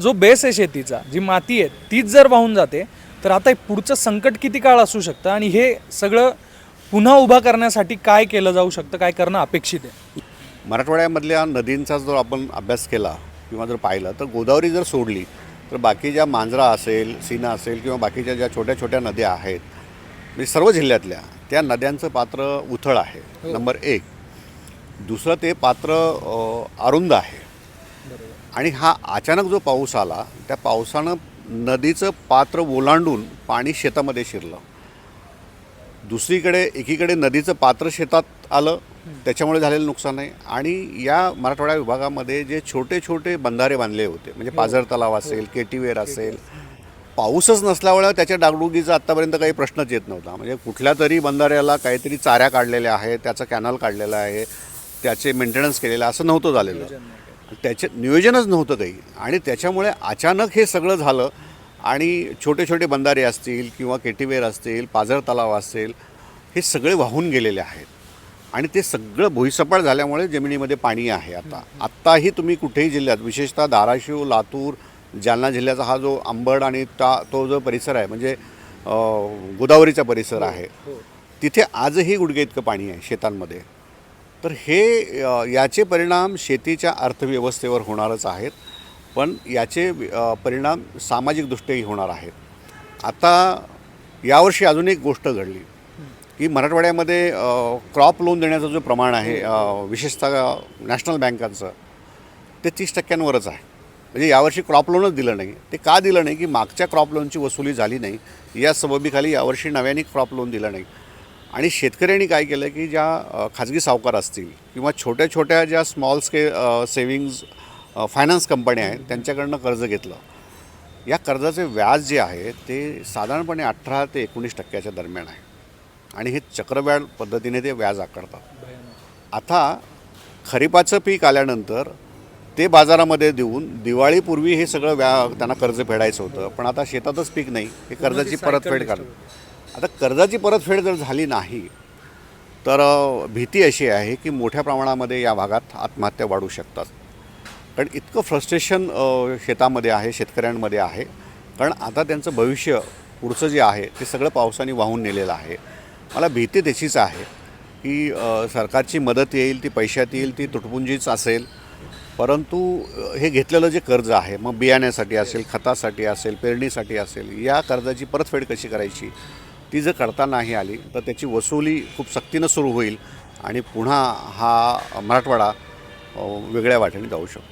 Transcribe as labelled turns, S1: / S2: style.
S1: जो बेस आहे शेतीचा, जी माती आहे तीच जर वाहून जाते तर आता पुढचं संकट किती काळ असू शकतं आणि हे सगळं पुन्हा उभा करण्यासाठी काय केलं जाऊ शकतं, काय करणं अपेक्षित आहे?
S2: मराठवाड्यामधल्या नदींचा जर आपण अभ्यास केला किंवा जर पाहिलं तर गोदावरी जर सोडली तर बाकी ज्या मांजरा असेल, सीना असेल किंवा बाकीच्या ज्या छोट्या छोट्या नद्या आहेत म्हणजे सर्व जिल्ह्यातल्या त्या नद्यांचं पात्र उथळ आहे नंबर एक. दुसरं ते पात्र अरुंद आहे आणि हा अचानक जो पाऊस आला त्या पावसानं नदीचं पात्र ओलांडून पाणी शेतामध्ये शिरलं. दुसरीकडे एकीकडे नदीचं पात्र शेतात आलं त्याच्यामुळे झालेलं नुकसान आहे आणि या मराठवाडा विभागामध्ये जे छोटे छोटे बंधारे बांधले होते म्हणजे पाझर तलाव असेल, केटीवेर असेल, पाऊसच नसल्यामुळे त्याच्या डागडुगीचा आत्तापर्यंत काही प्रश्नच येत नव्हता. म्हणजे कुठल्या तरी बंधाऱ्याला काहीतरी चाऱ्या काढलेल्या आहेत, त्याचं कॅनल काढलेलं आहे, त्याचे मेंटेनन्स केलेलं असं नव्हतं झालेलं, त्याचे नियोजनच नव्हतं काही आणि त्याच्यामुळे अचानक हे सगळं झालं आणि छोटे छोटे बंधारे असतील किंवा केटीवेर असतील, पाझर तलाव असेल, हे सगळे वाहून गेलेले आहेत आणि ते सगळं भुईसपाट झाल्यामुळे जमिनीमध्ये पाणी आहे. आत्ताही तुम्ही कुठेही जिल्ह्यात विशेषतः धाराशिव, लातूर, जालना जिल्ह्याचा हा जो अंबड आणि तो जो परिसर आहे म्हणजे गोदावरीचा परिसर आहे तिथे आजही गुडघे इतकं पाणी आहे शेतांमध्ये. तर हे याचे परिणाम शेतीच्या अर्थव्यवस्थेवर होणारच आहेत पण याचे परिणाम सामाजिकदृष्ट्याही होणार आहेत. आता यावर्षी अजून एक गोष्ट घडली की मराठवाड्यामध्ये क्रॉप लोन देण्याचं जो प्रमाण आहे विशेषतः नॅशनल बँकांचं ते 30% आहे. म्हणजे यावर्षी क्रॉप लोनच दिलं नाही. ते का दिलं नाही की मागच्या क्रॉप लोनची वसुली झाली नाही या सबबीखाली यावर्षी नव्याने क्रॉप लोन दिलं नाही आणि शेतकऱ्यांनी काय केलं की ज्या खाजगी सावकार असतील किंवा छोट्या छोट्या ज्या स्मॉल सेविंग्ज फायनान्स कंपन्या आहेत त्यांच्याकडनं कर्ज घेतलं. या कर्जाचे व्याज जे आहे ते साधारणपणे 18 ते 19% दरम्यान आहे आणि हे चक्रव्याढ पद्धतीने ते व्याज आकारतात. आता खरीपाचं पीक आल्यानंतर ते बाजारामध्ये देऊन दिवाळीपूर्वी हे सगळं त्यांना कर्ज फेडायचं होतं पण आता शेतातच पीक नाही, हे कर्जाची परतफेड करणं. आता कर्जाची परतफेड जर झाली नाही तर भीती अशी आहे की मोठ्या प्रमाणामध्ये या भागात आत्महत्या वाढू शकतात. कारण इतकं फ्रस्ट्रेशन शेतामध्ये आहे, शेतकऱ्यांमध्ये आहे. कारण आता त्यांचं भविष्य पुढचं जे आहे ते सगळं पावसाने वाहून नेलेलं आहे. मला भीती त्याचीच आहे की सरकारची मदत येईल, ती पैशात येईल, ती तुटपुंजीच असेल परंतु हे घेतलेलं जे कर्ज आहे मग बियाण्यासाठी असेल, खतासाठी असेल, पेरणीसाठी असेल, या कर्जाची परतफेड कशी करायची ती जर करता नाही आली तर त्याची वसुली खूप सक्तीनं सुरू होईल आणि पुन्हा हा मराठवाडा वेगळ्या वाटेने जाऊ शकतो.